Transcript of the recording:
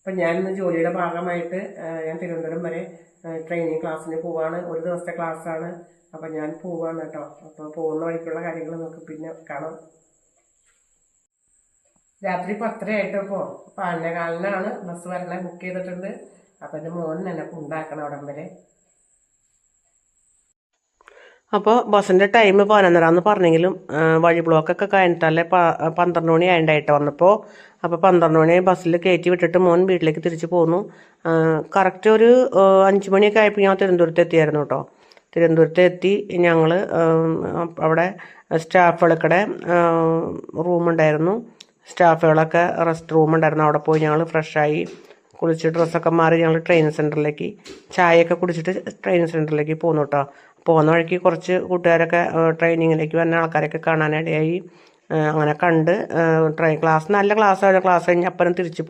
അപ്പം ഞാനിന്ന് ജോലിയുടെ ഭാഗമായിട്ട് ഞാൻ തിരുവനന്തപുരം വരെ ട്രെയിനിങ് ക്ലാസ്സിന് പോവാണ്. ഒരു ദിവസത്തെ ക്ലാസ്സാണ്. അപ്പം ഞാൻ പോവാണ് കേട്ടോ. അപ്പോൾ പോകുന്ന വഴിക്കുള്ള കാര്യങ്ങൾ നമുക്ക് പിന്നെ കാണാം. രാത്രി 10:30 ആയിട്ടപ്പോൾ 11:15 ബസ് വരണേ, ബുക്ക് ചെയ്തിട്ടുണ്ട്. അപ്പം എൻ്റെ മോൻ എന്നെ കൊണ്ടാക്കണം അവിടം വരെ. അപ്പോൾ ബസ്സിൻ്റെ ടൈം 11:30 പറഞ്ഞെങ്കിലും വഴി ബ്ലോക്കൊക്കെ കഴിഞ്ഞിട്ടല്ലേ 12 മണി ആയിട്ടായിട്ട് വന്നപ്പോൾ. അപ്പോൾ 12 മണി ബസ്സിൽ കയറ്റി വിട്ടിട്ട് മോൻ വീട്ടിലേക്ക് തിരിച്ചു പോന്നു. കറക്റ്റ് ഒരു 5 മണിയൊക്കെ ആയപ്പോൾ ഞാൻ തിരുവനന്തപുരത്ത് എത്തിയായിരുന്നു കേട്ടോ. തിരുവനന്തപുരത്ത് എത്തി ഞങ്ങൾ അവിടെ സ്റ്റാഫുകൾക്കിടെ റൂമുണ്ടായിരുന്നു. സ്റ്റാഫുകളൊക്കെ റെസ്റ്റ് റൂമുണ്ടായിരുന്നു. അവിടെ പോയി ഞങ്ങൾ ഫ്രഷായി കുളിച്ച് ഡ്രസ്സൊക്കെ മാറി ഞങ്ങൾ ട്രെയിനിങ് സെൻറ്ററിലേക്ക് ചായയൊക്കെ കുടിച്ചിട്ട് ട്രെയിനിങ് സെൻറ്ററിലേക്ക് പോന്നു കേട്ടോ. പോകുന്ന വഴിക്ക് കുറച്ച് കൂട്ടുകാരൊക്കെ ട്രെയിനിങ്ങിലേക്ക് വന്ന ആൾക്കാരൊക്കെ കാണാനിടയായി. അങ്ങനെ കണ്ട് ക്ലാസ് നല്ല ക്ലാസ് കഴിഞ്ഞ് അപ്പുറം തിരിച്ച് പോകും.